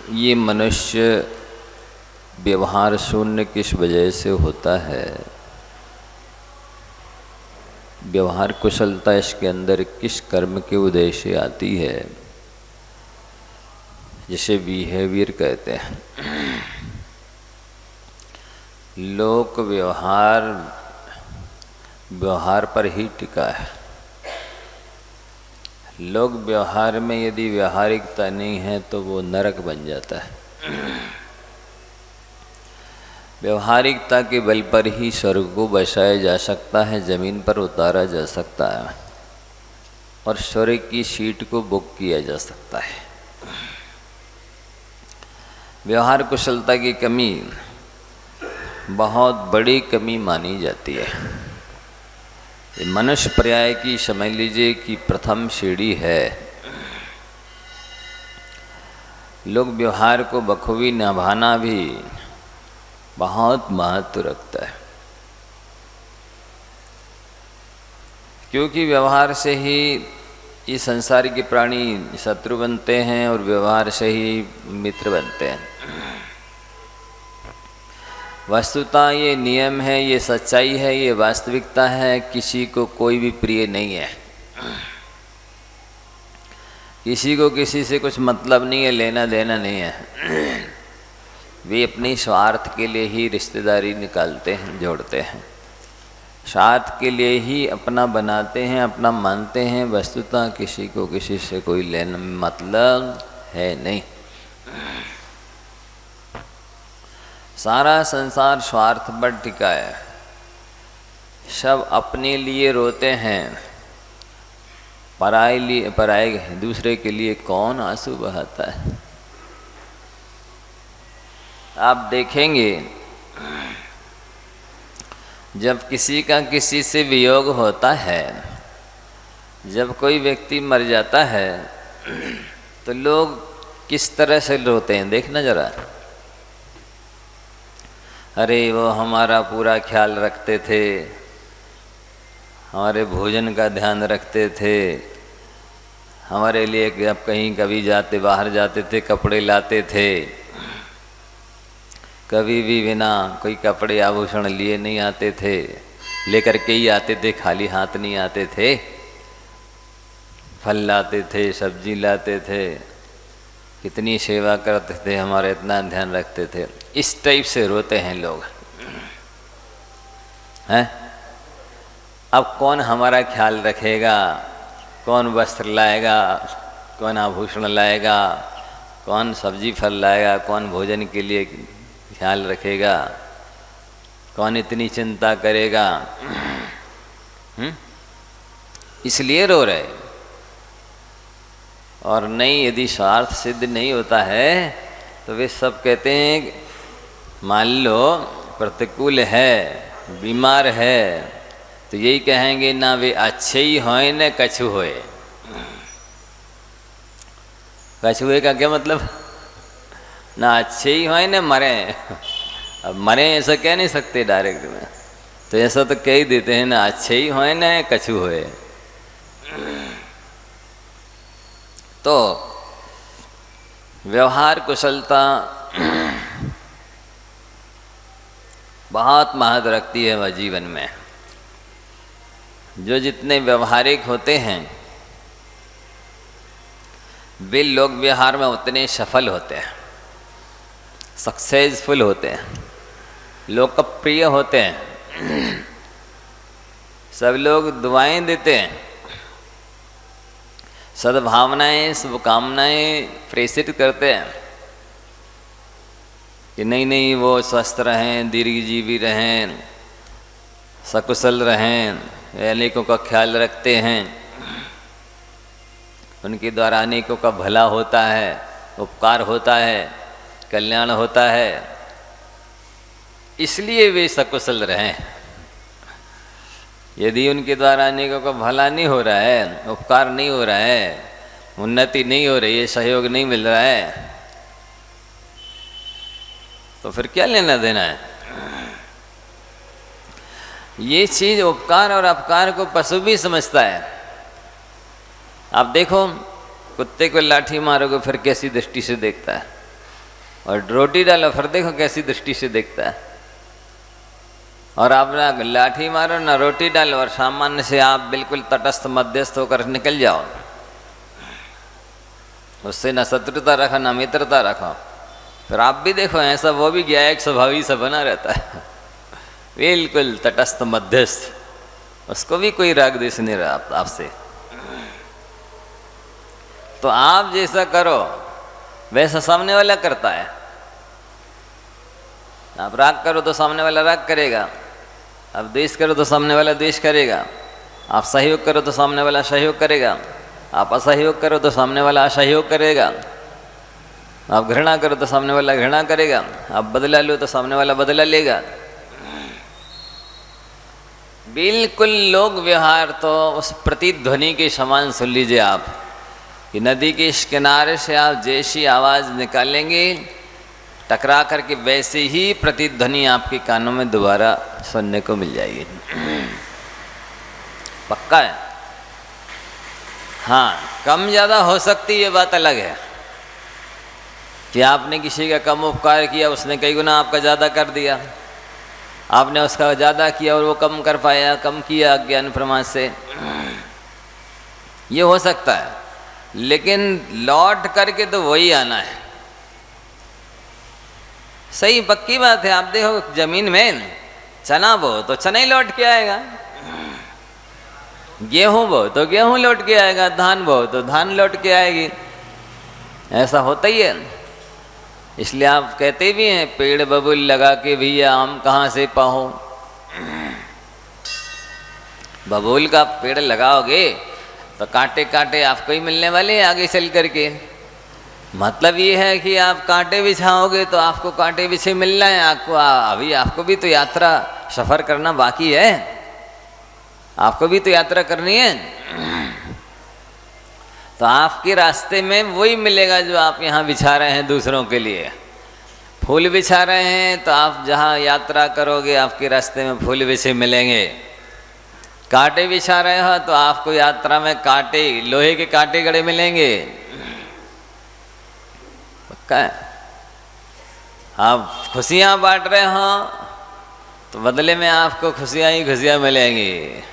ये मनुष्य व्यवहार शून्य किस वजह से होता है? व्यवहार कुशलता इसके अंदर किस कर्म के उदय से आती है, जिसे बिहेवियर कहते हैं। लोक व्यवहार पर ही टिका है। लोक व्यवहार में यदि व्यवहारिकता नहीं है तो वो नरक बन जाता है। व्यवहारिकता के बल पर ही स्वर्ग को बसाया जा सकता है, जमीन पर उतारा जा सकता है और स्वर्ग की सीट को बुक किया जा सकता है। व्यवहार कुशलता की कमी बहुत बड़ी कमी मानी जाती है। ये मनुष्य पर्याय की समझ लीजिए कि प्रथम सीढ़ी है। लोग व्यवहार को बखूबी निभाना भी बहुत महत्व रखता है, क्योंकि व्यवहार से ही ये संसार के प्राणी शत्रु बनते हैं और व्यवहार से ही मित्र बनते हैं। वस्तुतः ये नियम है, ये सच्चाई है, ये वास्तविकता है। किसी को कोई भी प्रिय नहीं है, किसी को किसी से कुछ मतलब नहीं है, लेना देना नहीं है। वे अपनी स्वार्थ के लिए ही रिश्तेदारी निकालते हैं, जोड़ते हैं, स्वार्थ के लिए ही अपना बनाते हैं, अपना मानते हैं। वस्तुतः किसी को किसी से कोई लेना मतलब है नहीं। सारा संसार स्वार्थ पर टिका है। सब अपने लिए रोते हैं, पराए दूसरे के लिए कौन आंसू बहाता है। आप देखेंगे जब किसी का किसी से वियोग होता है, जब कोई व्यक्ति मर जाता है तो लोग किस तरह से रोते हैं, देखना जरा। अरे वो हमारा पूरा ख्याल रखते थे, हमारे भोजन का ध्यान रखते थे, हमारे लिए जब कहीं कभी बाहर जाते थे कपड़े लाते थे, कभी भी बिना कोई कपड़े आभूषण लिए नहीं आते थे, लेकर के ही आते थे, खाली हाथ नहीं आते थे। फल लाते थे, सब्जी लाते थे, कितनी सेवा करते थे, हमारा इतना ध्यान रखते थे। इस टाइप से रोते हैं लोग, हैं? अब कौन हमारा ख्याल रखेगा, कौन वस्त्र लाएगा, कौन आभूषण लाएगा, कौन सब्जी फल लाएगा, कौन भोजन के लिए ख्याल रखेगा, कौन इतनी चिंता करेगा? इसलिए रो रहे। और नहीं, यदि स्वार्थ सिद्ध नहीं होता है तो वे सब कहते हैं, मान लो प्रतिकूल है, बीमार है, तो यही कहेंगे ना वे अच्छे ही होए न कछु होए। कछुए का क्या मतलब? ना अच्छे ही होए न मरे। अब मरे ऐसा कह नहीं सकते डायरेक्ट में, तो ऐसा तो कह ही देते हैं ना अच्छे ही होए न कछु होए। तो व्यवहार कुशलता बहुत महत्व रखती है वह जीवन में। जो जितने व्यवहारिक होते हैं वे लोग व्यवहार में उतने सफल होते हैं, सक्सेसफुल होते हैं, लोकप्रिय होते हैं। सब लोग दुआएं देते हैं, सद्भावनाएं, शुभकामनाएं प्रेषित करते हैं कि नहीं वो स्वस्थ रहें, दीर्घजीवी रहें, सकुशल रहें, अनेकों का ख्याल रखते हैं, उनके द्वारा अनेकों का भला होता है, उपकार होता है, कल्याण होता है, इसलिए वे सकुशल रहें। यदि उनके द्वारा अनेकों का भला नहीं हो रहा है, उपकार नहीं हो रहा है, उन्नति नहीं हो रही है, सहयोग नहीं मिल रहा है, तो फिर क्या लेना देना है? ये चीज उपकार और अपकार को पशु भी समझता है। आप देखो, कुत्ते को लाठी मारोगे फिर कैसी दृष्टि से देखता है? और रोटी डालो फिर देखो कैसी दृष्टि से देखता है। और आप ना लाठी मारो ना रोटी डालो और सामान्य से आप बिल्कुल तटस्थ मध्यस्थ होकर निकल जाओ, उससे न शत्रुता रखो न मित्रता रखो, फिर आप भी देखो ऐसा वो भी गया एक स्वभावी सा बना रहता है बिल्कुल तटस्थ मध्यस्थ, उसको भी कोई राग द्वेष नहीं रहा आपसे। तो आप जैसा करो वैसा सामने वाला करता है। आप राग करो तो सामने वाला राग करेगा, आप द्वेष करो तो सामने वाला द्वेष करेगा, आप सहयोग करो तो सामने वाला सहयोग करेगा, आप असहयोग करो तो सामने वाला असहयोग करेगा, आप घृणा करो तो सामने वाला घृणा करेगा, आप बदला लो तो सामने वाला बदला लेगा। बिल्कुल लोक व्यवहार तो उस प्रतिध्वनि के समान सुन लीजिए आप कि नदी के इस किनारे से आप जैसी आवाज़ निकालेंगे टकरा करके वैसे ही प्रतिध्वनि आपके कानों में दोबारा सुनने को मिल जाएगी। पक्का है। हाँ, कम ज़्यादा हो सकती ये बात अलग है कि आपने किसी का कम उपकार किया, उसने कई गुना आपका ज़्यादा कर दिया, आपने उसका ज़्यादा किया और वो कम कर पाया, कम किया अज्ञान प्रमाद से, ये हो सकता है। लेकिन लौट करके तो वही आना है। सही पक्की बात है। आप देखो जमीन में चना बो तो चना ही लौट के आएगा, गेहूं बो तो गेहूं लौट के आएगा, धान बो तो धान लौट के आएगी, ऐसा होता ही है। इसलिए आप कहते भी हैं पेड़ बबूल लगा के भैया आम कहाँ से पाओ। बबूल का पेड़ लगाओगे तो कांटे कांटे आपको ही मिलने वाले हैं आगे चल करके। मतलब ये है कि आप कांटे बिछाओगे तो आपको कांटे बिछे मिलना है। आपको अभी आपको भी तो यात्रा सफ़र करना बाकी है, आपको भी तो यात्रा करनी है। तो आपके रास्ते में वही मिलेगा जो आप यहाँ बिछा रहे हैं दूसरों के लिए। फूल बिछा रहे हैं तो आप जहाँ यात्रा करोगे आपके रास्ते में फूल बिछे मिलेंगे। कांटे बिछा रहे हो तो आपको यात्रा में कांटे, लोहे के कांटे गड़े मिलेंगे। पक्का है। आप खुशियाँ बांट रहे हो तो बदले में आपको खुशियाँ ही खुशियाँ मिलेंगी।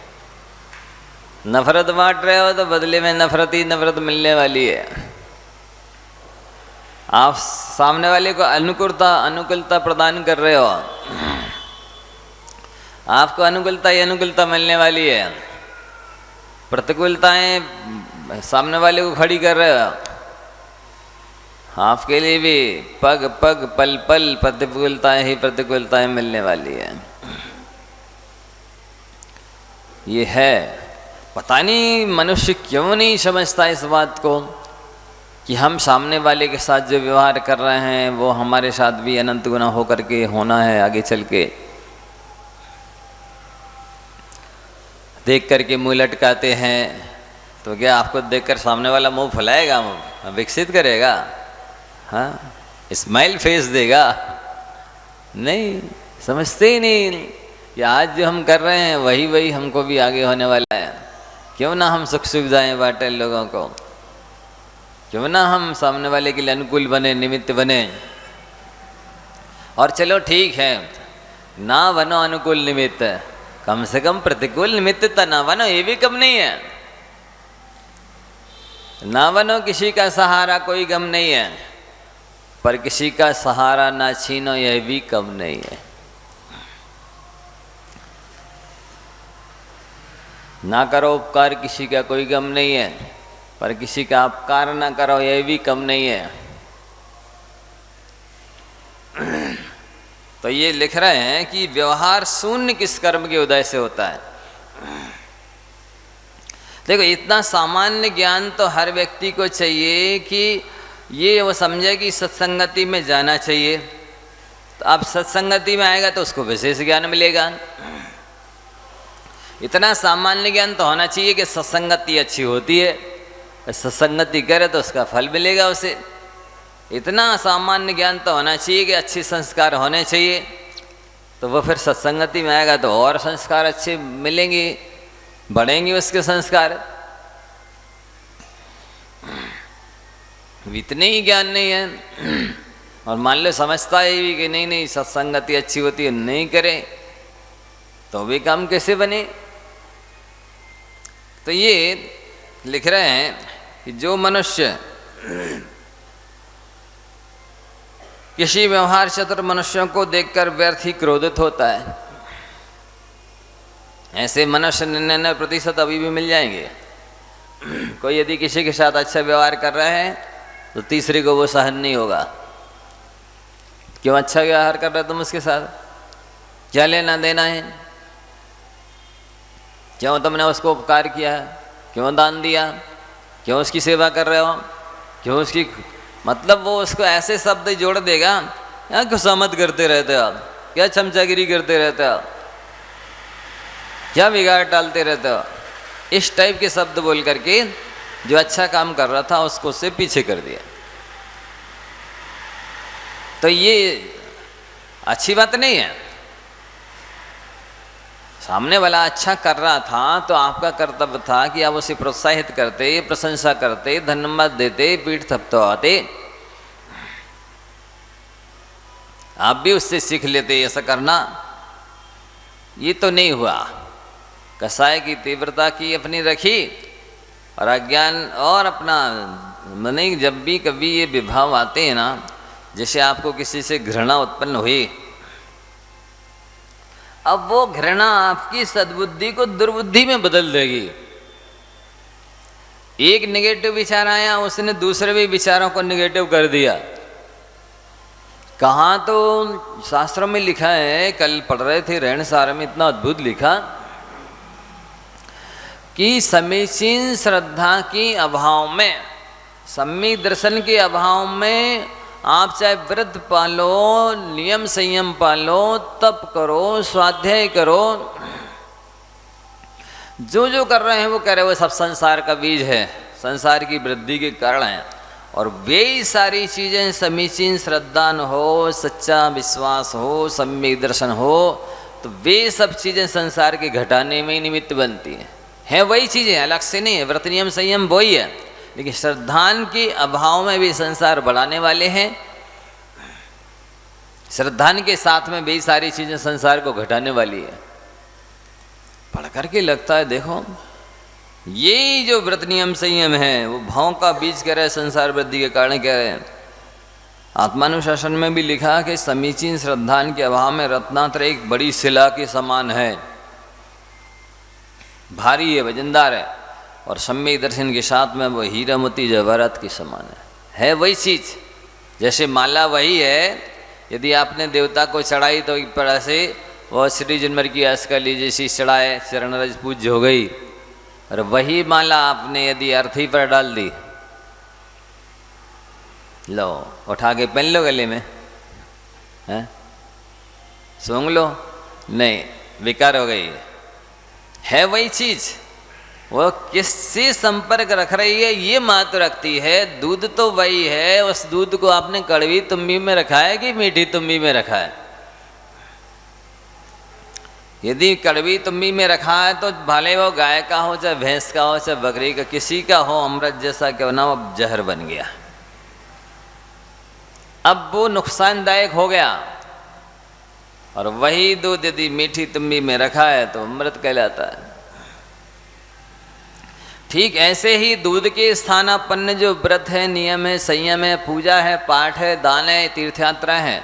नफरत बांट रहे हो तो बदले में नफरत ही नफरत मिलने वाली है। आप सामने वाले को अनुकूलता प्रदान कर रहे हो, आपको अनुकूलता ही अनुकूलता मिलने वाली है। प्रतिकूलताएं सामने वाले को खड़ी कर रहे हो, आपके लिए भी पग पग पल पल प्रतिकूलताएं ही प्रतिकूलताएं मिलने वाली है। ये है। पता नहीं मनुष्य क्यों नहीं समझता इस बात को कि हम सामने वाले के साथ जो व्यवहार कर रहे हैं वो हमारे साथ भी अनंत गुना हो करके होना है आगे चल के। देख करके मुँह लटकाते हैं तो क्या आपको देखकर सामने वाला मुंह फुलाएगा, विकसित करेगा, हाँ स्माइल फेस देगा? नहीं, समझते ही नहीं कि आज जो हम कर रहे हैं वही हमको भी आगे होने वाला है। क्यों ना हम सुख सुविधाएं बांटें लोगों को, क्यों ना हम सामने वाले के लिए अनुकूल बने, निमित्त बने। और चलो ठीक है, ना बनो अनुकूल निमित्त, कम से कम प्रतिकूल निमित्त तो ना बनो, ये भी कम नहीं है। ना बनो किसी का सहारा, कोई गम नहीं है, पर किसी का सहारा ना छीनो, यह भी कम नहीं है। ना करो उपकार, किसी का कोई गम नहीं है, पर किसी का अपकार ना करो, यह भी कम नहीं है। तो ये लिख रहे हैं कि व्यवहार शून्य किस कर्म के उदय से होता है। देखो, इतना सामान्य ज्ञान तो हर व्यक्ति को चाहिए कि ये वो समझे कि सत्संगति में जाना चाहिए। तो अब सत्संगति में आएगा तो उसको विशेष ज्ञान मिलेगा। इतना सामान्य ज्ञान तो होना चाहिए कि सत्संगति अच्छी होती है, सत्संगति करे तो उसका फल मिलेगा उसे। इतना सामान्य ज्ञान तो होना चाहिए कि अच्छे संस्कार होने चाहिए, तो वो फिर सत्संगति में आएगा तो और संस्कार अच्छे मिलेंगे, बढ़ेंगे उसके संस्कार। इतने ही ज्ञान नहीं है और मान लो समझता है भी कि नहीं नहीं सत्संगति अच्छी होती है, नहीं करे तो भी काम कैसे बने। तो ये लिख रहे हैं कि जो मनुष्य किसी व्यवहार चतुर मनुष्यों को देखकर व्यर्थ ही क्रोधित होता है, ऐसे मनुष्य 99% अभी भी मिल जाएंगे। कोई यदि किसी के साथ अच्छा व्यवहार कर रहा है तो तीसरे को वो सहन नहीं होगा। क्यों अच्छा व्यवहार कर रहे तुम उसके साथ, क्या लेना देना है, क्यों तुमने उसको उपकार किया है, क्यों दान दिया, क्यों उसकी सेवा कर रहे हो, क्यों उसकी, मतलब वो उसको ऐसे शब्द जोड़ देगा, यहाँ खुशामद करते रहते हो आप, क्या चमचागिरी करते रहते हो, क्या बिगाड़ डालते रहते हो, इस टाइप के शब्द बोल करके जो अच्छा काम कर रहा था उसको उससे पीछे कर दिया। तो ये अच्छी बात नहीं है। सामने वाला अच्छा कर रहा था तो आपका कर्तव्य था कि आप उसे प्रोत्साहित करते, प्रशंसा करते, धन्यवाद देते, पीठ थपथपाते, आप भी उससे सीख लेते ऐसा करना। ये तो नहीं हुआ। कसाय की तीव्रता की अपनी रखी और अज्ञान और अपना मने जब भी कभी ये विभाव आते हैं ना, जैसे आपको किसी से घृणा उत्पन्न हुई, अब वो घृणा आपकी सद्बुद्धि को दुर्बुद्धि में बदल देगी। एक नेगेटिव विचार आया, उसने दूसरे भी विचारों को नेगेटिव कर दिया। कहाँ तो शास्त्रों में लिखा है, कल पढ़ रहे थे रहनसार में, इतना अद्भुत लिखा कि समीचीन श्रद्धा के अभाव में, सम्यक दर्शन के अभाव में आप चाहे व्रत पालो, नियम संयम पालो, तप करो, स्वाध्याय करो, जो जो कर रहे हैं वो कह रहे हैं वो सब संसार का बीज है, संसार की वृद्धि के कारण है। और वे सारी चीज़ें समीचीन श्रद्धा न हो, सच्चा विश्वास हो, सम्यक दर्शन हो, तो वे सब चीज़ें संसार के घटाने में ही निमित्त बनती हैं। वही चीज़ें, अलग से नहीं है। व्रत नियम संयम वही है, लेकिन श्रद्धान के अभाव में भी संसार बढ़ाने वाले हैं, श्रद्धान के साथ में भी सारी चीज़ें संसार को घटाने वाली है। पढ़ करके लगता है देखो ये जो व्रत नियम संयम है वो भाव का बीज कह रहे हैं, संसार वृद्धि के कारण कह रहे हैं। आत्मानुशासन में भी लिखा कि समीचीन श्रद्धान के अभाव में रत्नात्र एक बड़ी शिला के समान है, भारी है, वजनदार है, और सम्यक दर्शन के साथ में वो हीरा मोती जवाहरात के समान है वही चीज़। जैसे माला वही है, यदि आपने देवता को चढ़ाई तो एक तरह से वह श्री जन्मर की आजकल जैसी चढ़ाए, चरणरज पूज्य हो गई। और वही माला आपने यदि अर्थी पर डाल दी, लो उठा के पहन लो गले में, हैं सूंघ लो, नहीं बेकार हो गई है वही चीज़। वो किससे संपर्क रख रही है ये मात्र रखती है। दूध तो वही है, उस दूध को आपने कड़वी तुम्बी में रखा है कि मीठी तुम्बी में रखा है। यदि कड़वी तुम्बी में रखा है तो भले वो गाय का हो, चाहे भैंस का हो, चाहे बकरी का, किसी का हो, अमृत जैसा क्यों ना, अब जहर बन गया, अब वो नुकसानदायक हो गया। और वही दूध यदि मीठी तुम्बी में रखा है तो अमृत कहलाता है। ठीक ऐसे ही दूध के स्थानापन्न जो व्रत है, नियम है, संयम है, पूजा है, पाठ है, दान है, तीर्थयात्रा है,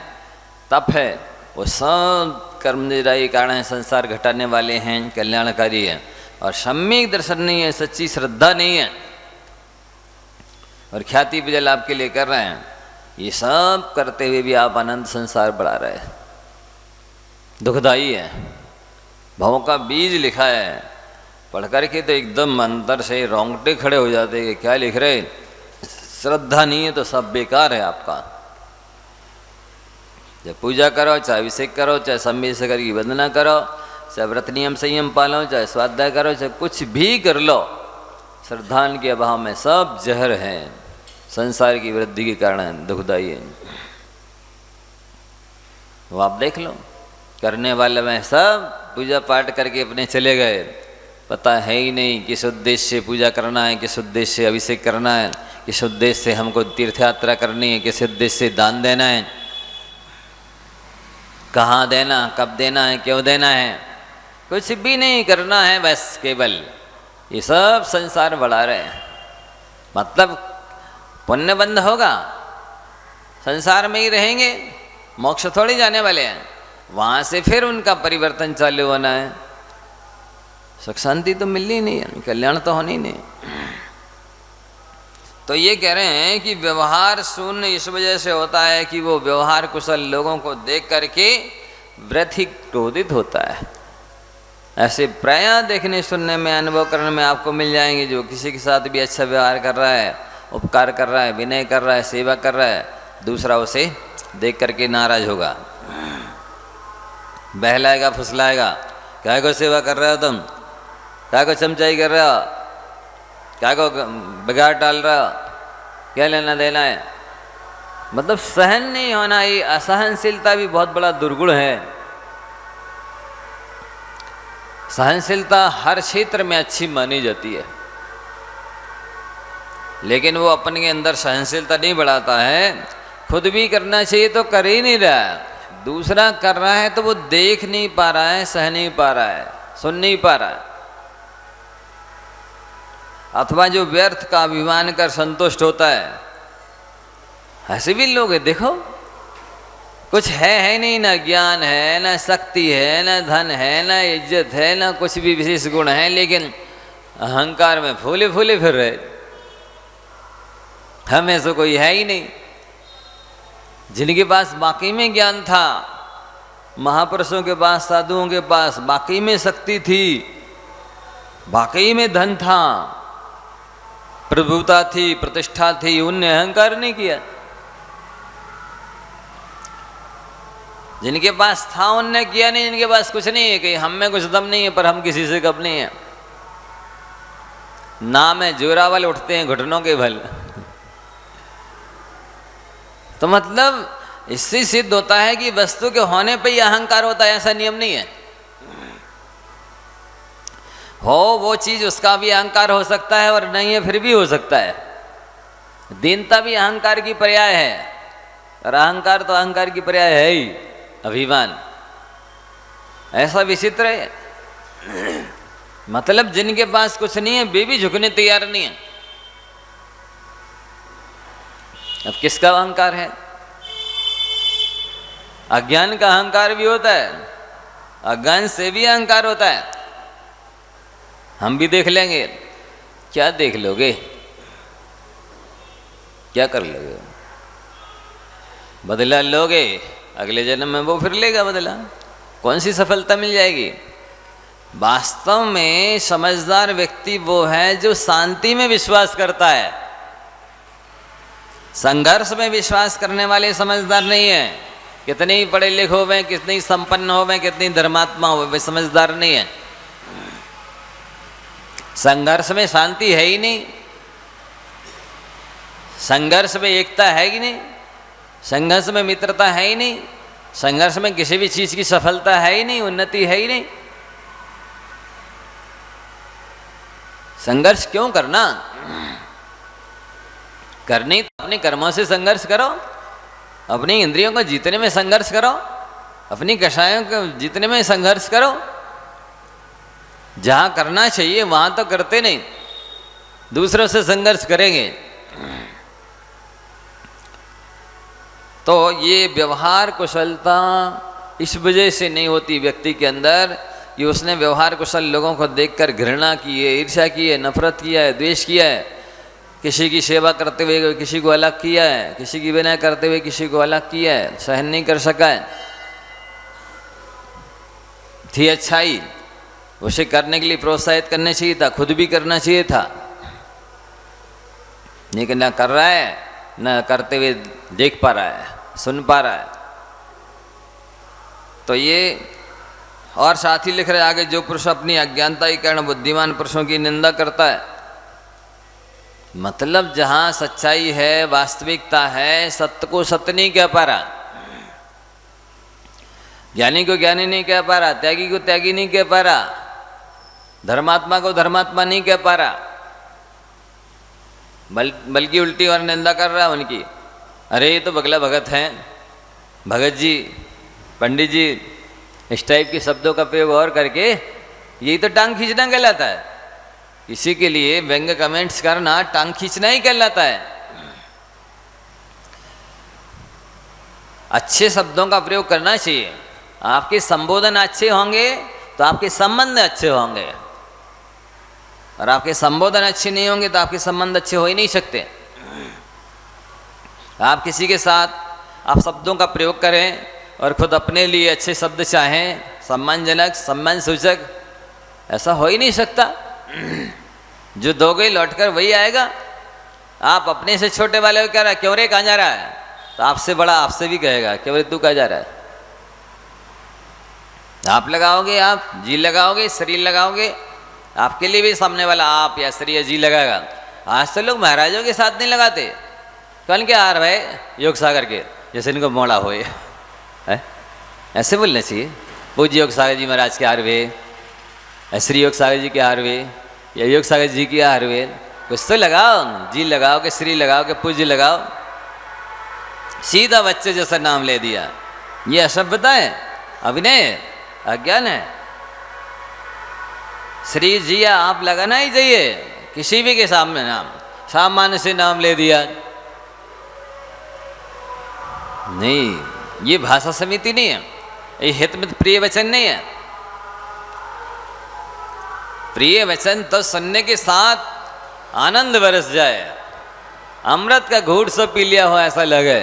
तप है, वो सब कर्म निराई कारण है, संसार घटाने वाले हैं, कल्याणकारी है। और सम्यक दर्शन नहीं है, सच्ची श्रद्धा नहीं है, और ख्याति विजय आपके लिए कर रहे हैं, ये सब करते हुए भी आप आनंद संसार बढ़ा रहे हैं, दुखदाई है। भावों का बीज लिखा है, पढ़ करके तो एकदम अंदर से रोंगटे खड़े हो जाते हैं। क्या लिख रहे, श्रद्धा नहीं है तो सब बेकार है आपका। चाहे पूजा करो, चाहे अभिषेक करो, चाहे सम्यक से करके वंदना करो, चाहे व्रत नियम संयम पालो, चाहे स्वाध्याय करो, चाहे कुछ भी कर लो, श्रद्धान के अभाव में सब जहर है, संसार की वृद्धि के कारण दुखदाई है। वो आप देख लो, करने वाले में सब पूजा पाठ करके अपने चले गए, पता है ही नहीं किस उद्देश्य से पूजा करना है, किस उद्देश्य से अभिषेक करना है, किस उद्देश्य से हमको तीर्थ यात्रा करनी है, किस उद्देश्य से दान देना है, कहाँ देना, कब देना है, क्यों देना है, कुछ भी नहीं करना है। बस केवल ये सब संसार बढ़ा रहे हैं। मतलब पुण्य बंद होगा, संसार में ही रहेंगे, मोक्ष थोड़ी जाने वाले हैं। वहाँ से फिर उनका परिवर्तन चालू होना है। सुख शांति तो मिलनी नहीं है, कल्याण तो होनी नहीं। तो ये कह रहे हैं कि व्यवहार शून्य इस वजह से होता है कि वो व्यवहार कुशल लोगों को देख करके व्रत ही क्रोधित होता है। ऐसे प्राय देखने, सुनने में, अनुभव करने में आपको मिल जाएंगे जो किसी के साथ भी अच्छा व्यवहार कर रहा है, उपकार कर रहा है, विनय कर रहा है, सेवा कर रहा है, दूसरा उसे देख करके नाराज होगा, बहलाएगा, फुसलाएगा। क्या को सेवा कर रहे हो तुम, क्या को चमचाई कर रहे हो, क्या को बिगाड़ डाल रहे हो, क्या लेना देना है। मतलब सहन नहीं होना, ये असहनशीलता भी बहुत बड़ा दुर्गुण है। सहनशीलता हर क्षेत्र में अच्छी मानी जाती है, लेकिन वो अपने के अंदर सहनशीलता नहीं बढ़ाता है। खुद भी करना चाहिए तो कर ही नहीं रहा है, दूसरा कर रहा है तो वो देख नहीं पा रहा है, सह नहीं पा रहा है, सुन नहीं पा रहा है। अथवा जो व्यर्थ का अभिमान कर संतुष्ट होता है, ऐसे भी लोग हैं। देखो कुछ है नहीं, ना ज्ञान है, ना शक्ति है, ना धन है, ना इज्जत है, ना कुछ भी विशेष गुण है, लेकिन अहंकार में फूले फूले फिर रहे। हमें से कोई है ही नहीं। जिनके पास वाकई में ज्ञान था, महापुरुषों के पास, साधुओं के पास वाकई में शक्ति थी, वाकई में धन था, प्रभुता थी, प्रतिष्ठा थी, उनने अहंकार नहीं किया। जिनके पास था उनने किया नहीं, जिनके पास कुछ नहीं है कि हम में कुछ दम नहीं है पर हम किसी से कम नहीं है। नाम है जोरावल, उठते हैं घुटनों के बल। तो मतलब इससे सिद्ध होता है कि वस्तु के होने पे ही अहंकार होता है, ऐसा नियम नहीं है। हो वो चीज उसका भी अहंकार हो सकता है और नहीं है फिर भी हो सकता है। दीनता भी अहंकार की पर्याय है, और अहंकार तो अहंकार की पर्याय है ही, अभिमान। ऐसा विचित्र है। मतलब जिनके पास कुछ नहीं है वे भी झुकने तैयार नहीं है। अब किसका अहंकार है? अज्ञान का अहंकार भी होता है, अज्ञान से भी अहंकार होता है। हम भी देख लेंगे। क्या देख लोगे, क्या कर लोगे? बदला लोगे, अगले जन्म में वो फिर लेगा बदला। कौन सी सफलता मिल जाएगी? वास्तव में समझदार व्यक्ति वो है जो शांति में विश्वास करता है। संघर्ष में विश्वास करने वाले समझदार नहीं है। कितने ही पढ़े लिखे होवे, कितने ही संपन्न होवे, कितनी धर्मात्मा होवे, वे समझदार नहीं है। संघर्ष में शांति है ही नहीं, संघर्ष में एकता है ही नहीं, संघर्ष में मित्रता है ही नहीं, संघर्ष में किसी भी चीज की सफलता है ही नहीं, उन्नति है ही नहीं। संघर्ष क्यों करना? करनी तो अपने कर्मों से संघर्ष करो, अपनी इंद्रियों को जीतने में संघर्ष करो, अपनी कषायों को जीतने में संघर्ष करो। जहां करना चाहिए वहां तो करते नहीं, दूसरों से संघर्ष करेंगे। तो ये व्यवहार कुशलता इस वजह से नहीं होती व्यक्ति के अंदर कि उसने व्यवहार कुशल लोगों को देखकर घृणा की है, ईर्ष्या की है, नफरत किया है, द्वेष किया है, किसी की सेवा करते हुए किसी को अलग किया है, किसी की विनय करते हुए किसी को अलग किया है, सहन नहीं कर सका है। थी अच्छाई, उसे करने के लिए प्रोत्साहित करना चाहिए था, खुद भी करना चाहिए था, लेकिन न कर रहा है, न करते हुए देख पा रहा है, सुन पा रहा है। तो ये और साथ ही लिख रहे आगे, जो पुरुष अपनी अज्ञानता के कारण बुद्धिमान पुरुषों की निंदा करता है, मतलब जहां सच्चाई है, वास्तविकता है, सत्य को सत्य नहीं कह पा रहा, ज्ञानी को ज्ञानी नहीं कह पा रहा, त्यागी को त्यागी नहीं कह पा रहा, धर्मात्मा को धर्मात्मा नहीं कह पा रहा, बल्कि उल्टी और निंदा कर रहा है उनकी। अरे ये तो बगला भगत हैं, भगत जी, पंडित जी, इस टाइप के शब्दों का प्रयोग और करके यही तो टांग खींचना कहलाता है। किसी के लिए व्यंग्य कमेंट्स करना टांग खींचना ही कहलाता है। अच्छे शब्दों का प्रयोग करना चाहिए। आपके संबोधन अच्छे होंगे तो आपके संबंध अच्छे होंगे, और आपके संबोधन अच्छे नहीं होंगे तो आपके संबंध अच्छे हो ही नहीं सकते। आप किसी के साथ आप शब्दों का प्रयोग करें और खुद अपने लिए अच्छे शब्द चाहें, सम्मानजनक, सम्मान सूचक, ऐसा हो ही नहीं सकता। जो दोगे लौटकर वही आएगा। आप अपने से छोटे वाले को कह रहा है क्यों रे कहाँ जा रहा है, तो आपसे बड़ा आपसे भी कहेगा क्यों रे तू कहाँ जा रहा है। आप लगाओगे, आप जी लगाओगे, शरीर लगाओगे, आपके लिए भी सामने वाला आप या शरीर या जी लगाएगा। आज तो लोग महाराजों के साथ नहीं लगाते। कौन के आ रहा है योग सागर के, जैसे इनको मोड़ा हो है? ऐसे बोलना चाहिए। पूज्य योग सागर जी महाराज के हारवे, श्री योग सागर जी के हारवे, या योग सागर जी के हारवे, कुछ तो लगाओ, जी लगाओ के श्री लगाओ के पूज्य लगाओ। सीधा बच्चे जैसा नाम ले दिया, ये असभ्यता है, अभिनय, अज्ञान है। श्री जी आप लगाना ही चाहिए किसी भी के सामने नाम, सामान्य से नाम ले दिया नहीं, ये भाषा समिति नहीं है, ये हित में प्रिय वचन नहीं है। प्रिय वचन तो सुनने के साथ आनंद बरस जाए, अमृत का घूंट सब पी लिया हो ऐसा लगे,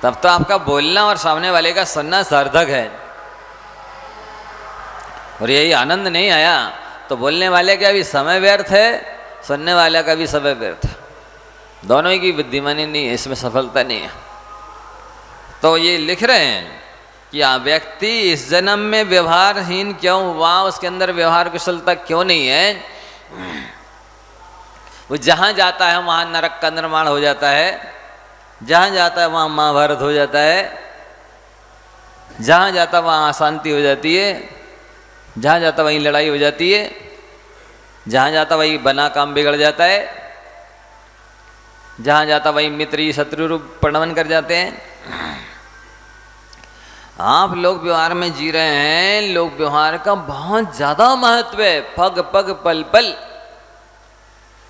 तब तो आपका बोलना और सामने वाले का सुनना सार्थक है। और यही आनंद नहीं आया तो बोलने वाले का भी समय व्यर्थ है, सुनने वाले का भी समय व्यर्थ है। दोनों की बुद्धिमानी नहीं है, इसमें सफलता नहीं है। तो ये लिख रहे हैं कि व्यक्ति इस जन्म में व्यवहारहीन क्यों हुआ, उसके अंदर व्यवहार कुशलता क्यों नहीं है। वो जहाँ जाता है वहाँ नरक का निर्माण हो जाता है, जहाँ जाता है वहाँ महाभारत हो जाता है, जहाँ जाता वहाँ अशांति हो जाती है, जहाँ जाता वहीं लड़ाई हो जाती है, जहाँ जाता वहीं बना काम बिगड़ जाता है, जहाँ जाता वहीं मित्र शत्रु रूप प्रणवन कर जाते हैं। आप लोग व्यवहार में जी रहे हैं, लोग व्यवहार का बहुत ज्यादा महत्व है। पग पग पल पल,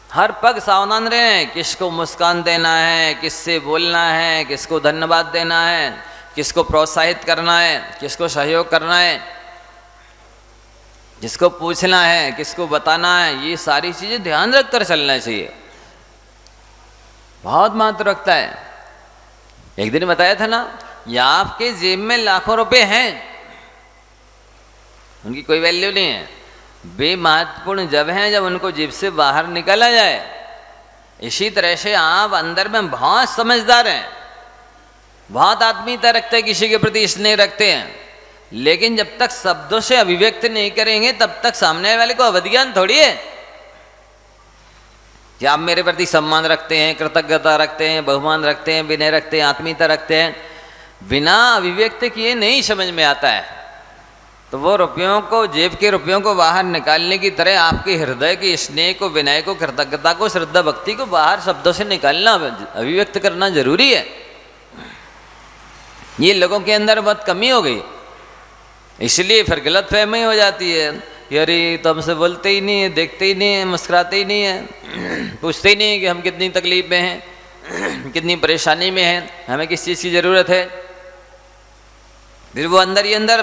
हर पग सावधान रहें, किसको मुस्कान देना है, किससे बोलना है, किसको धन्यवाद देना है, किसको प्रोत्साहित करना है, किसको सहयोग करना है, जिसको पूछना है, किसको बताना है, ये सारी चीजें ध्यान रखकर चलना चाहिए। बहुत महत्व रखता है। एक दिन बताया था ना, या आपके जेब में लाखों रुपए हैं, उनकी कोई वैल्यू नहीं है। वे महत्वपूर्ण जब हैं जब उनको जेब से बाहर निकाला जाए। इसी तरह से आप अंदर में बहुत समझदार हैं, बहुत आत्मीयता रखते हैं, किसी के प्रति स्नेह रखते हैं, लेकिन जब तक शब्दों से अभिव्यक्त नहीं करेंगे तब तक सामने वाले को अवज्ञान थोड़ी है कि आप मेरे प्रति सम्मान रखते हैं, कृतज्ञता रखते हैं, बहुमान रखते हैं, विनय रखते हैं, आत्मीयता रखते हैं। बिना अभिव्यक्त किए नहीं समझ में आता है। तो वो रुपयों को, जेब के रुपयों को बाहर निकालने की तरह आपके हृदय के स्नेह को, विनय को, कृतज्ञता को, श्रद्धा भक्ति को बाहर शब्दों से निकालना, अभिव्यक्त करना जरूरी है। ये लोगों के अंदर बहुत कमी हो गई, इसलिए फिर गलत फहमी हो जाती है कि अरे तो हमसे बोलते ही नहीं है, देखते ही नहीं है, मुस्कुराते ही नहीं है, पूछते ही नहीं है कि हम कितनी तकलीफ में हैं, कितनी परेशानी में हैं, हमें किस चीज़ की ज़रूरत है। फिर वो अंदर ही अंदर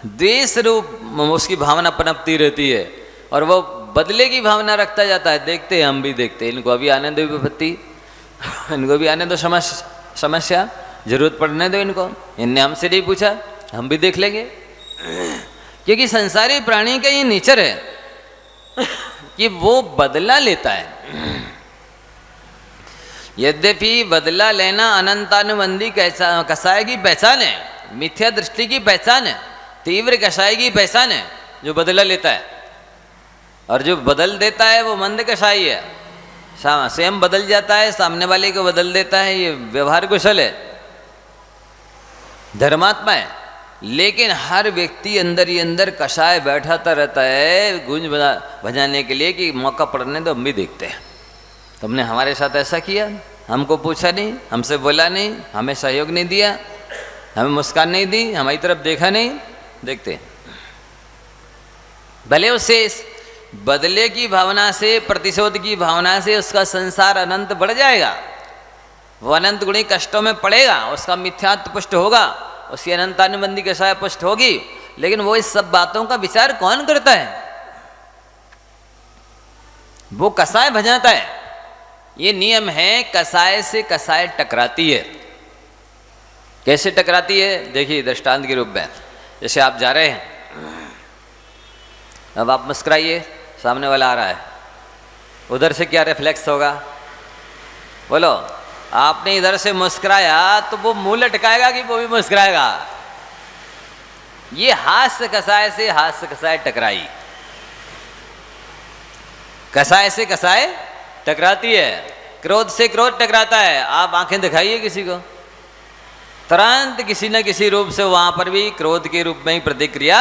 द्वेष रूप उसकी भावना पनपती रहती है और वो बदले की भावना रखता जाता है। देखते हैं, हम भी देखते हैं, इनको अभी आने दो विपत्ति, इनको भी आने दो समस्या, जरूरत पड़ने दो इनको, इनने हमसे नहीं पूछा, हम भी देख लेंगे। क्योंकि संसारी प्राणी का ये नेचर है कि वो बदला लेता है। यद्यपि बदला लेना अनंतानुबंधी कसाय की पहचान है, मिथ्या दृष्टि की पहचान है, तीव्र कसाई की पहचान है जो बदला लेता है। और जो बदल देता है वो मंद कसाई है, स्वयं बदल जाता है, सामने वाले को बदल देता है, ये व्यवहार कुशल है, धर्मात्मा है। लेकिन हर व्यक्ति अंदर ही अंदर कषाय बैठाता रहता है गूंज बजाने के लिए कि मौका पड़ने तो हम भी देखते हैं, तुमने हमारे साथ ऐसा किया, हमको पूछा नहीं, हमसे बोला नहीं, हमें सहयोग नहीं दिया, हमें मुस्कान नहीं दी, हमारी तरफ देखा नहीं। देखते भले उससे बदले की भावना से, प्रतिशोध की भावना से उसका संसार अनंत बढ़ जाएगा, वो अनंत गुणी कष्टों में पड़ेगा, उसका मिथ्यात्व पुष्ट होगा, उसकी अनंतानुबंधी कषाय पुष्ट होगी, लेकिन वो इस सब बातों का विचार कौन करता है? वो कसाय भजाता है। ये नियम है, कसाय से कसाय टकराती है। कैसे टकराती है? देखिए दृष्टांत के रूप में, जैसे आप जा रहे हैं, अब आप मुस्कुराइए, सामने वाला आ रहा है, उधर से क्या रिफ्लेक्स होगा? बोलो। आपने इधर से मुस्कुराया तो वो मुंह लटकाएगा कि वो भी मुस्कुराएगा? ये हास्य कसाय से हास्य कसाय टकराई, कसाय से कसाय टकराती है, क्रोध से क्रोध टकराता है। आप आंखें दिखाइए किसी को, तुरंत किसी न किसी रूप से वहां पर भी क्रोध के रूप में ही प्रतिक्रिया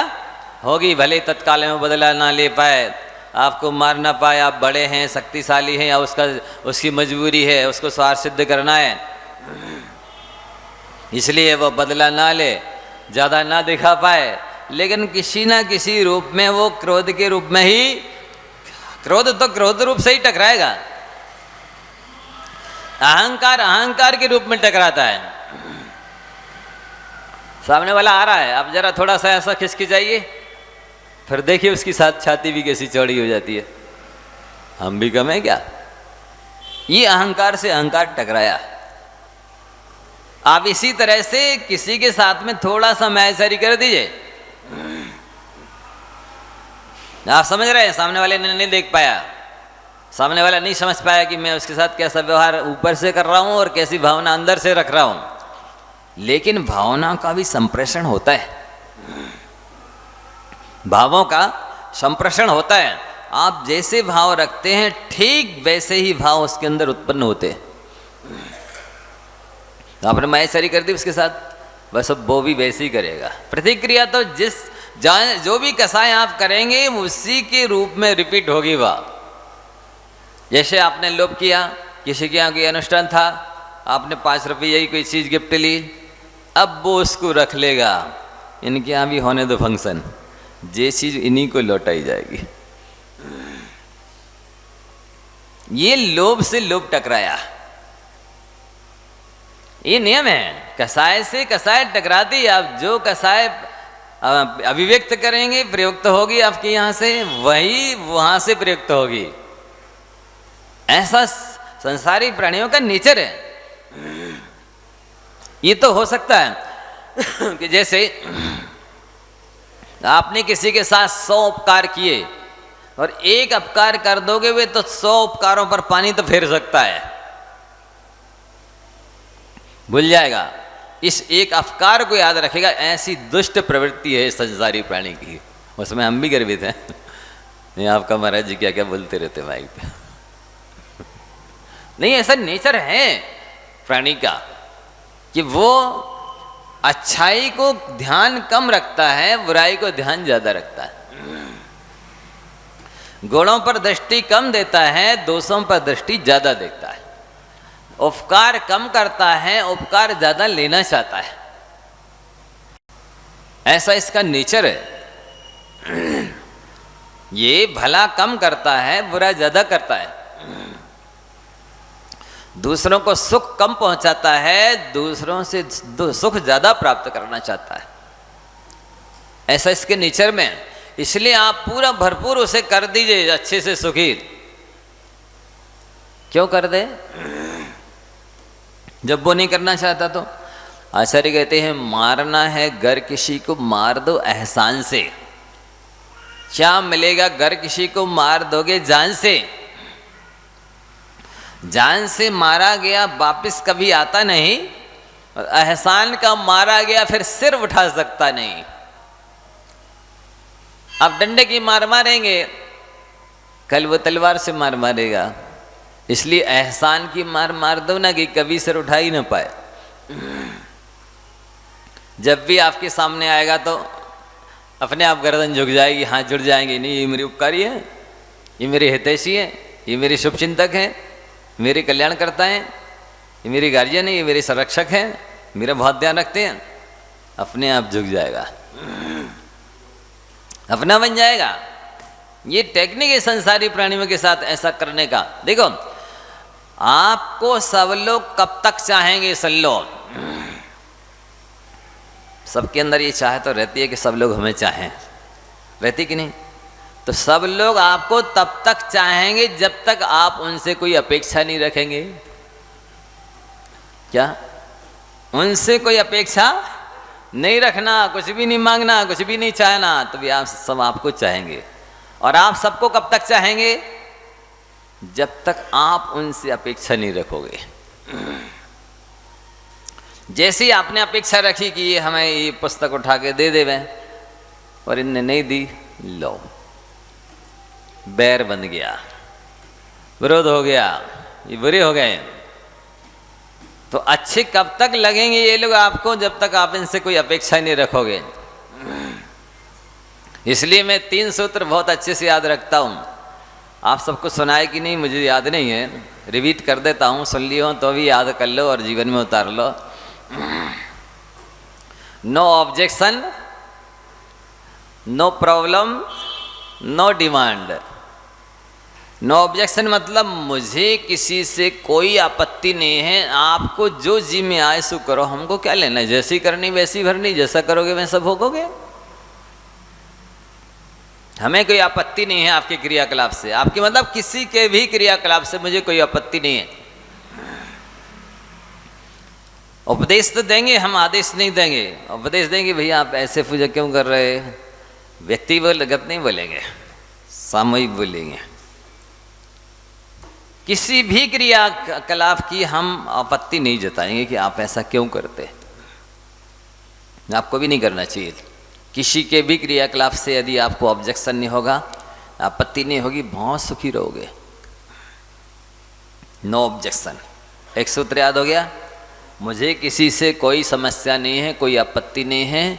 होगी। भले तत्काल में बदला ना ले पाए, आपको मार ना पाए, आप बड़े हैं, शक्तिशाली हैं, या उसकी मजबूरी है, उसको स्वार्थ सिद्ध करना है, इसलिए वो बदला ना ले, ज़्यादा ना दिखा पाए, लेकिन किसी ना किसी रूप में वो क्रोध के रूप में ही, क्रोध तो क्रोध रूप से ही टकराएगा। अहंकार अहंकार के रूप में टकराता है। सामने वाला आ रहा है, आप जरा थोड़ा सा ऐसा खिसखिचाइए, फिर देखिए उसकी साथ छाती भी कैसी चौड़ी हो जाती है। हम भी कम है क्या? ये अहंकार से अहंकार टकराया। आप इसी तरह से किसी के साथ में थोड़ा सा मैसरी कर दीजिए, आप समझ रहे हैं, सामने वाले ने नहीं देख पाया, सामने वाला नहीं समझ पाया कि मैं उसके साथ कैसा व्यवहार ऊपर से कर रहा हूं और कैसी भावना अंदर से रख रहा हूं। लेकिन भावना का भी संप्रेषण होता है, भावों का संप्रेषण होता है। आप जैसे भाव रखते हैं ठीक वैसे ही भाव उसके अंदर उत्पन्न होते हैं। आपने मैसरी कर दी उसके साथ, बस अब वो भी वैसे ही करेगा। प्रतिक्रिया तो जो भी कसाय आप करेंगे उसी के रूप में रिपीट होगी वह। जैसे आपने लोभ किया, किसी के यहाँ कोई अनुष्ठान था, आपने 5 रुपये की कोई चीज़ गिफ्ट ली, अब वो उसको रख लेगा, इनके यहाँ भी होने दो फंक्शन, ये चीज़ इन्हीं को लौटाई जाएगी। ये लोभ से लोभ टकराया, ये नियम है। कसाय से कसाय टकराती। आप जो कसाय अभिव्यक्त करेंगे प्रयुक्त होगी आपके यहाँ से, वही वहां से प्रयुक्त होगी। ऐसा संसारी प्राणियों का नेचर है। ये तो हो सकता है कि जैसे आपने किसी के साथ 100 उपकार किए और एक उपकार कर दोगे वे तो 100 उपकारों पर पानी तो फेर सकता है, भूल जाएगा। इस एक अफकार को याद रखेगा। ऐसी दुष्ट प्रवृत्ति है संसारी प्राणी की, उसमें हम भी गर्वित हैं। नहीं, आपका महाराज जी क्या क्या बोलते रहते माइक पे। नहीं, ऐसा नेचर है प्राणी का कि वो अच्छाई को ध्यान कम रखता है, बुराई को ध्यान ज्यादा रखता है। गुणों पर दृष्टि कम देता है, दोषों पर दृष्टि ज्यादा देखता है। उपकार कम करता है, उपकार ज्यादा लेना चाहता है। ऐसा इसका नेचर है। ये भला कम करता है, बुरा ज्यादा करता है। दूसरों को सुख कम पहुंचाता है, दूसरों से सुख ज्यादा प्राप्त करना चाहता है। ऐसा इसके नेचर में। इसलिए आप पूरा भरपूर उसे कर दीजिए अच्छे से सुखी। क्यों कर दे? जब वो नहीं करना चाहता तो आचार्य कहते हैं मारना है घर किसी को मार दो एहसान से। क्या मिलेगा? घर किसी को मार दोगे जान से। जान से मारा गया वापिस कभी आता नहीं, और एहसान का मारा गया फिर सिर उठा सकता नहीं। आप डंडे की मार मारेंगे, कल वो तलवार से मार मारेगा। इसलिए एहसान की मार मार दो ना कि कभी सिर उठा ही ना पाए। जब भी आपके सामने आएगा तो अपने आप गर्दन झुक जाएगी, हाथ जुड़ जाएंगे। नहीं, ये मेरे उपकारी है, ये मेरे हितैषी है, ये मेरे शुभचिंतक हैं, मेरे कल्याण करता है, ये मेरे गार्जियन है, ये मेरे संरक्षक हैं, मेरा बहुत ध्यान रखते हैं, अपने आप झुक जाएगा, अपना बन जाएगा। ये टेक्निक है संसारी प्राणियों के साथ ऐसा करने का। देखो, आपको सब लोग कब तक चाहेंगे? सल्लो, सबके अंदर ये चाह तो रहती है कि सब लोग हमें चाहें, रहती कि नहीं? तो सब लोग आपको तब तक चाहेंगे जब तक आप उनसे कोई अपेक्षा नहीं रखेंगे। क्या? उनसे कोई अपेक्षा नहीं रखना, कुछ भी नहीं मांगना, कुछ भी नहीं चाहना, तो भी आप सब आपको चाहेंगे। और आप सबको कब तक चाहेंगे? जब तक आप उनसे अपेक्षा नहीं रखोगे। जैसे ही आपने अपेक्षा रखी कि ये हमें ये पुस्तक उठा के दे देवे और इनने नहीं दी, लो बैर बन गया, विरोध हो गया, ये बुरे हो गए। तो अच्छे कब तक लगेंगे ये लोग आपको? जब तक आप इनसे कोई अपेक्षा नहीं रखोगे। इसलिए मैं 3 सूत्र बहुत अच्छे से याद रखता हूँ। आप सबको सुनाए कि नहीं मुझे याद नहीं है, रिपीट कर देता हूँ, सुन लियो तो भी याद कर लो और जीवन में उतार लो। No objection, no problem, no demand. No objection मतलब मुझे किसी से कोई आपत्ति नहीं है, आपको जो जी में आए सो करो, हमको क्या लेना है, जैसी करनी वैसी भरनी, जैसा करोगे वैसा भोगोगे। हमें कोई आपत्ति नहीं है आपके क्रियाकलाप से, आपके मतलब किसी के भी क्रियाकलाप से मुझे कोई आपत्ति नहीं है। उपदेश तो देंगे, हम आदेश नहीं देंगे। उपदेश देंगे, भैया आप ऐसे पूजा क्यों कर रहे हैं, व्यक्तिगत नहीं बोलेंगे, सामूहिक बोलेंगे। किसी भी क्रियाकलाप की हम आपत्ति नहीं जताएंगे कि आप ऐसा क्यों करते, आपको भी नहीं करना चाहिए। किसी के भी क्रियाकलाप से यदि आपको ऑब्जेक्शन नहीं होगा, आपत्ति नहीं होगी, बहुत सुखी रहोगे। नो ऑब्जेक्शन, एक सूत्र याद हो गया। मुझे किसी से कोई समस्या नहीं है, कोई आपत्ति नहीं है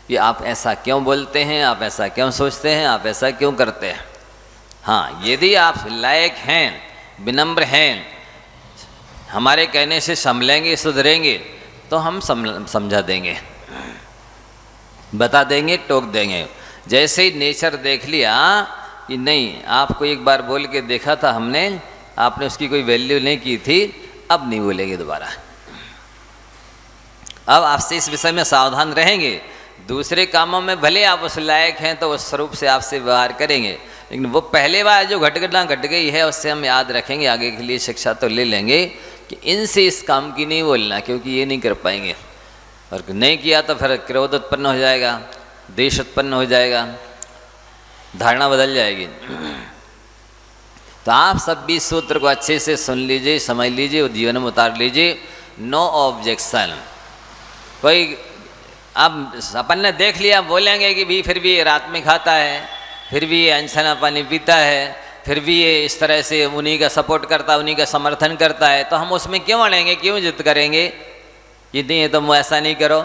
कि आप ऐसा क्यों बोलते हैं, आप ऐसा क्यों सोचते हैं, आप ऐसा क्यों करते हैं। हाँ, यदि आप लायक हैं, विनम्र हैं, हमारे कहने से संभलेंगे, सुधरेंगे, तो हम समझा देंगे, बता देंगे, टोक देंगे। जैसे ही नेचर देख लिया कि नहीं, आपको एक बार बोल के देखा था हमने, आपने उसकी कोई वैल्यू नहीं की थी, अब नहीं बोलेंगे दोबारा। अब आपसे इस विषय में सावधान रहेंगे। दूसरे कामों में भले आप उस लायक हैं तो उस स्वरूप से आपसे व्यवहार करेंगे, लेकिन वो पहले बार जो घटना घट गई है उससे हम याद रखेंगे, आगे के लिए शिक्षा तो ले लेंगे कि इनसे इस काम की नहीं बोलना, क्योंकि ये नहीं कर पाएंगे। और नहीं किया तो फिर क्रोध उत्पन्न हो जाएगा, द्वेष उत्पन्न हो जाएगा, धारणा बदल जाएगी। तो आप सब भी सूत्र को अच्छे से सुन लीजिए, समझ लीजिए और जीवन में उतार लीजिए। No objection. कोई अब अपन ने देख लिया, बोलेंगे कि भी फिर भी ये रात में खाता है, फिर भी ये अनछना पानी पीता है, फिर भी ये इस तरह से उन्हीं का सपोर्ट करता है, उन्हीं का समर्थन करता है, तो हम उसमें क्यों अड़ेंगे, क्यों जिद करेंगे कि नहीं तुम ऐसा नहीं करो।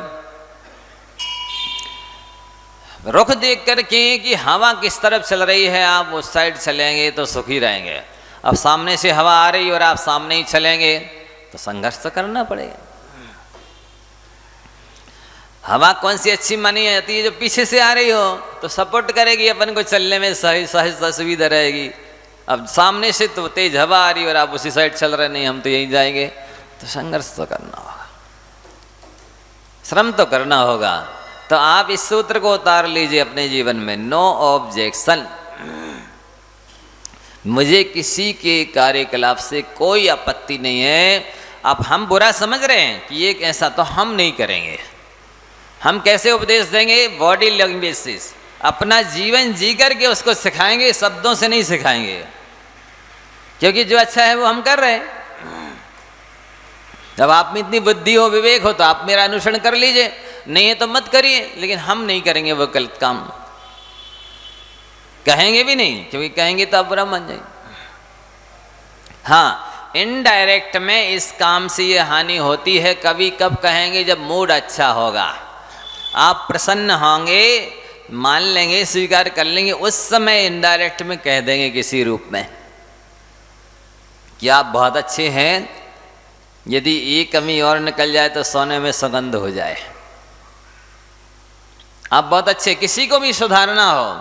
रुख देख करके कि हवा किस तरफ चल रही है, आप उस साइड चलेंगे तो सुखी रहेंगे। अब सामने से हवा आ रही और आप सामने ही चलेंगे तो संघर्ष तो करना पड़ेगा। हवा कौन सी अच्छी मानी जाती है? जो पीछे से आ रही हो तो सपोर्ट करेगी, अपन को चलने में सहजता सुविधा रहेगी। अब सामने से तो तेज हवा आ रही और आप उसी साइड चल रहे, नहीं हम तो यहीं जाएंगे, तो संघर्ष तो करना होगा, श्रम तो करना होगा। तो आप इस सूत्र को उतार लीजिए अपने जीवन में। नो ऑब्जेक्शन, मुझे किसी के कार्यकलाप से कोई आपत्ति नहीं है। अब हम बुरा समझ रहे हैं कि ये ऐसा, तो हम नहीं करेंगे। हम कैसे उपदेश देंगे? बॉडी लैंग्वेज से, अपना जीवन जी करके उसको सिखाएंगे, शब्दों से नहीं सिखाएंगे, क्योंकि जो अच्छा है वो हम कर रहे हैं। जब आप में इतनी बुद्धि हो, विवेक हो, तो आप मेरा अनुसरण कर लीजिए, नहीं है तो मत करिए, लेकिन हम नहीं करेंगे वो गलत काम, कहेंगे भी नहीं, क्योंकि कहेंगे तो आप बुरा मान जाएंगे। हाँ, इनडायरेक्ट में इस काम से ये हानि होती है। कभी कब कहेंगे? जब मूड अच्छा होगा, आप प्रसन्न होंगे, मान लेंगे, स्वीकार कर लेंगे, उस समय इनडायरेक्ट में कह देंगे किसी रूप में। कि आप बहुत अच्छे हैं, यदि एक कमी और निकल जाए तो सोने में सुगंध हो जाए। आप बहुत अच्छे, किसी को भी सुधारना हो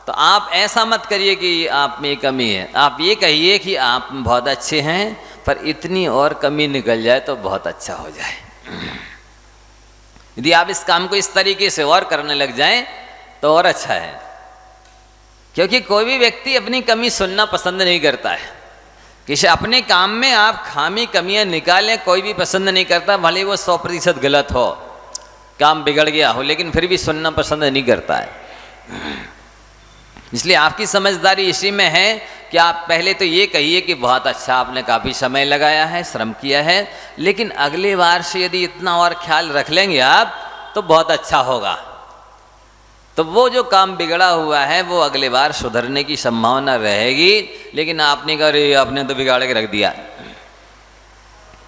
तो आप ऐसा मत करिए कि आप में कमी है, आप ये कहिए कि आप बहुत अच्छे हैं, पर इतनी और कमी निकल जाए तो बहुत अच्छा हो जाए। यदि आप इस काम को इस तरीके से और करने लग जाएं तो और अच्छा है, क्योंकि कोई भी व्यक्ति अपनी कमी सुनना पसंद नहीं करता है। किसी अपने काम में आप खामी कमियां निकालें, कोई भी पसंद नहीं करता, भले वो 100% गलत हो, काम बिगड़ गया हो, लेकिन फिर भी सुनना पसंद नहीं करता है। इसलिए आपकी समझदारी इसी में है कि आप पहले तो ये कहिए कि बहुत अच्छा, आपने काफ़ी समय लगाया है, श्रम किया है, लेकिन अगले बार से यदि इतना और ख्याल रख लेंगे आप तो बहुत अच्छा होगा। तो वो जो काम बिगड़ा हुआ है वो अगले बार सुधरने की संभावना रहेगी। लेकिन आपने कहा अरे आपने तो बिगाड़ के रख दिया,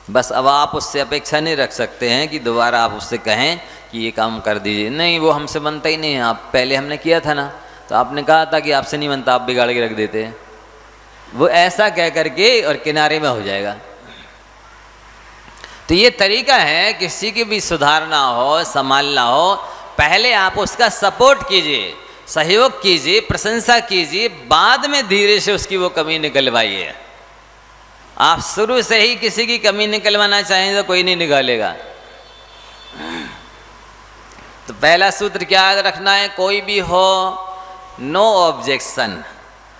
बस अब आप उससे अपेक्षा नहीं रख सकते हैं कि दोबारा आप उससे कहें कि ये काम कर दीजिए। नहीं, वो हमसे बनता ही नहीं है, आप पहले हमने किया था ना, तो आपने कहा था कि आपसे नहीं बनता, आप बिगाड़ के रख देते हैं। वो ऐसा कह करके और किनारे में हो जाएगा। तो ये तरीका है, किसी की भी सुधारना हो, संभालना हो, पहले आप उसका सपोर्ट कीजिए, सहयोग कीजिए, प्रशंसा कीजिए, बाद में धीरे से उसकी वो कमी निकलवाइए। आप शुरू से ही किसी की कमी निकलवाना चाहें तो कोई नहीं निकालेगा। तो पहला सूत्र क्या याद रखना है, कोई भी हो नो ऑब्जेक्शन,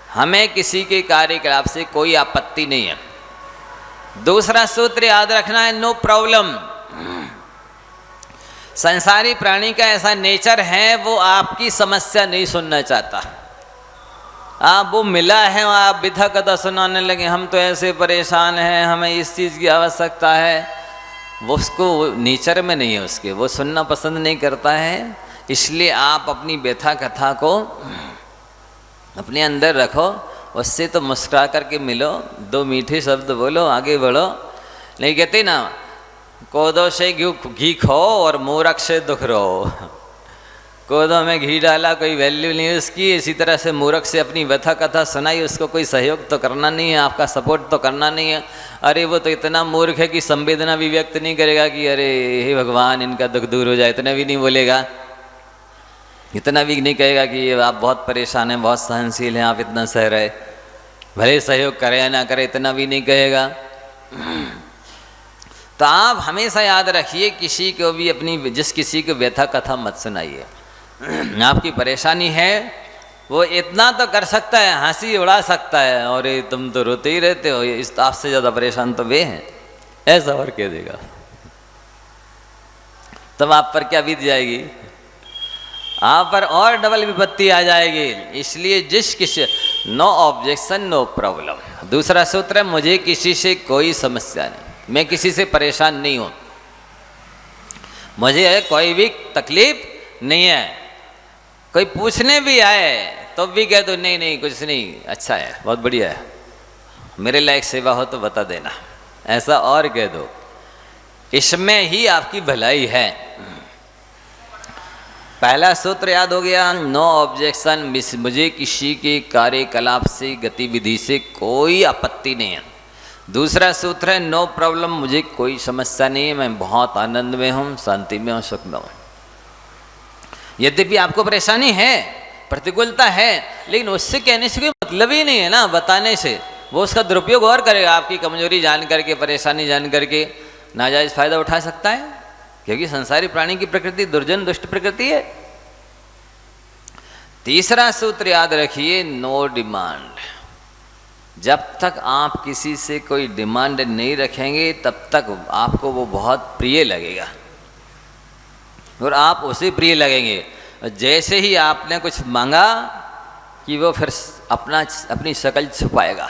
हमें किसी के कार्यकलाप से कोई आपत्ति नहीं है। दूसरा सूत्र याद रखना है नो प्रॉब्लम। संसारी प्राणी का ऐसा नेचर है, वो आपकी समस्या नहीं सुनना चाहता। आप वो मिला है, आप बिथा कथा सुनाने लगे, हम तो ऐसे परेशान हैं, हमें इस चीज़ की आवश्यकता है, वो उसको नेचर में नहीं है उसके, वो सुनना पसंद नहीं करता है। इसलिए आप अपनी व्यथा कथा को अपने अंदर रखो, उससे तो मुस्कुरा करके मिलो, दो मीठे शब्द बोलो, आगे बढ़ो। नहीं कहते ना, कोदो से घी खो और मूरख से दुख रो। कोदो में घी डाला, कोई वैल्यू नहीं उसकी। इसी तरह से मूर्ख से अपनी व्यथा कथा सुनाई, उसको कोई सहयोग तो करना नहीं है, आपका सपोर्ट तो करना नहीं है। अरे वो तो इतना मूर्ख है कि संवेदना भी व्यक्त नहीं करेगा कि अरे हे भगवान इनका दुख दूर हो जाए, इतना भी नहीं बोलेगा। इतना भी नहीं कहेगा कि ये आप बहुत परेशान हैं, बहुत सहनशील हैं, आप इतना सह रहे, भले सहयोग करे या ना करे, इतना भी नहीं कहेगा। तो आप हमेशा याद रखिए, किसी को भी अपनी जिस किसी को व्यथा कथा मत सुनाइए। आपकी परेशानी है, वो इतना तो कर सकता है, हंसी उड़ा सकता है, और ये तुम तो रोते ही रहते हो, इस आपसे ज़्यादा परेशान तो वे हैं, ऐसा और कह देगा। तब आप पर क्या बीत जाएगी, आप पर और डबल विपत्ति आ जाएगी। इसलिए जिस किसी नो ऑब्जेक्शन नो प्रॉब्लम। दूसरा सूत्र है मुझे किसी से कोई समस्या नहीं, मैं किसी से परेशान नहीं हूँ, मुझे कोई भी तकलीफ नहीं है। कोई पूछने भी आए तो भी कह दो नहीं नहीं कुछ नहीं, अच्छा है, बहुत बढ़िया है, मेरे लायक सेवा हो तो बता देना, ऐसा और कह दो, इसमें ही आपकी भलाई है। पहला सूत्र याद हो गया, नो ऑब्जेक्शन, मुझे किसी के कार्यकलाप से गतिविधि से कोई आपत्ति नहीं है। दूसरा सूत्र है नो प्रॉब्लम, मुझे कोई समस्या नहीं है, मैं बहुत आनंद में हूँ, शांति में हूँ, सुख में हूँ। यद्यपि आपको परेशानी है, प्रतिकूलता है, लेकिन उससे कहने से कोई मतलब ही नहीं है ना, बताने से। वो उसका दुरुपयोग और करेगा, आपकी कमजोरी जान करके, परेशानी जान करके नाजायज़ फायदा उठा सकता है, क्योंकि संसारी प्राणी की प्रकृति दुर्जन दुष्ट प्रकृति है। तीसरा सूत्र याद रखिए, नो डिमांड। जब तक आप किसी से कोई डिमांड नहीं रखेंगे तब तक आपको वो बहुत प्रिय लगेगा और आप उसे प्रिय लगेंगे। जैसे ही आपने कुछ मांगा कि वो फिर अपनी शक्ल छुपाएगा,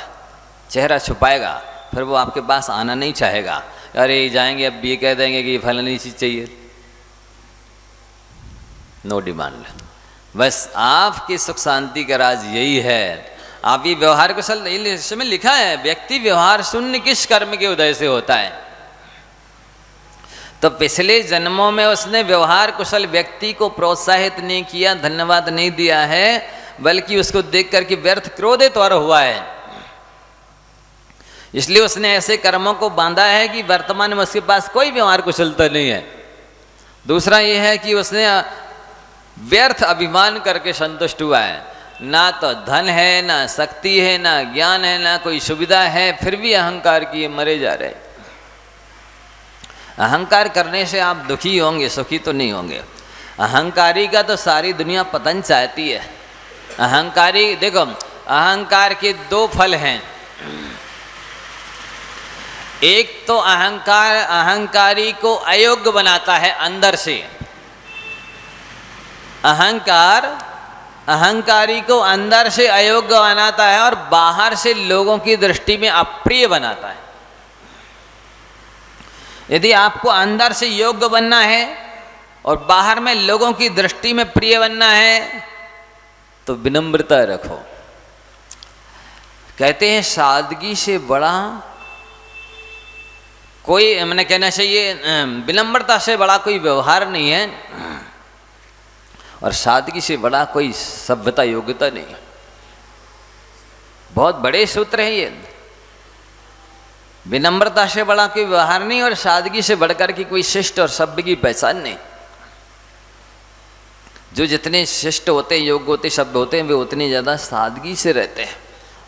चेहरा छुपाएगा, फिर वो आपके पास आना नहीं चाहेगा। अरे जाएंगे अब ये कह देंगे कि फलानी चीज़ चाहिए। No demand. बस आपकी सुख शांति का राज यही है। आप ये व्यवहार कुशल, इसमें लिखा है व्यक्ति व्यवहार शून्य किस कर्म के उदय से होता है। तो पिछले जन्मों में उसने व्यवहार कुशल व्यक्ति को प्रोत्साहित नहीं किया, धन्यवाद नहीं दिया है, बल्कि उसको देख करके व्यर्थ क्रोधित और हुआ है। इसलिए उसने ऐसे कर्मों को बांधा है कि वर्तमान में उसके पास कोई व्यवहार कुशलता नहीं है। दूसरा ये है कि उसने व्यर्थ अभिमान करके संतुष्ट हुआ है, ना तो धन है, ना शक्ति है, ना ज्ञान है, ना कोई सुविधा है, फिर भी अहंकार किए मरे जा रहे। अहंकार करने से आप दुखी होंगे, सुखी तो नहीं होंगे। अहंकारी का तो सारी दुनिया पतन चाहती है। अहंकारी, देखो अहंकार के दो फल हैं। एक तो अहंकार अहंकारी को अयोग्य बनाता है अंदर से। अहंकार अहंकारी को अंदर से अयोग्य बनाता है और बाहर से लोगों की दृष्टि में अप्रिय बनाता है। यदि आपको अंदर से योग्य बनना है और बाहर में लोगों की दृष्टि में प्रिय बनना है तो विनम्रता रखो। कहते हैं सादगी से बड़ा कोई, मैंने कहना चाहिए विनम्रता से बड़ा कोई व्यवहार नहीं है और सादगी से बड़ा कोई सभ्यता योग्यता नहीं। बहुत बड़े सूत्र है ये। विनम्रता से बड़ा कोई व्यवहार नहीं और सादगी से बढ़कर की कोई शिष्ट और सभ्य की पहचान नहीं। जो जितने शिष्ट होते, योग्य होते, सभ्य होते हैं, वे उतनी ज़्यादा सादगी से रहते हैं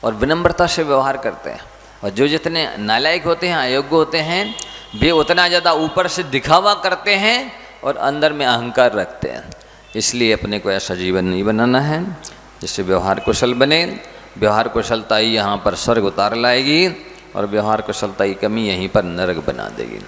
और विनम्रता से व्यवहार करते हैं। और जो जितने नालायक होते हैं, अयोग्य होते हैं, वे उतना ज़्यादा ऊपर से दिखावा करते हैं और अंदर में अहंकार रखते हैं। इसलिए अपने को ऐसा जीवन नहीं बनाना है जिससे व्यवहार कुशल बने। व्यवहार कुशलता ही यहाँ पर स्वर्ग उतार लाएगी और व्यवहार कुशलता की कमी यहीं पर नरक बना देगी।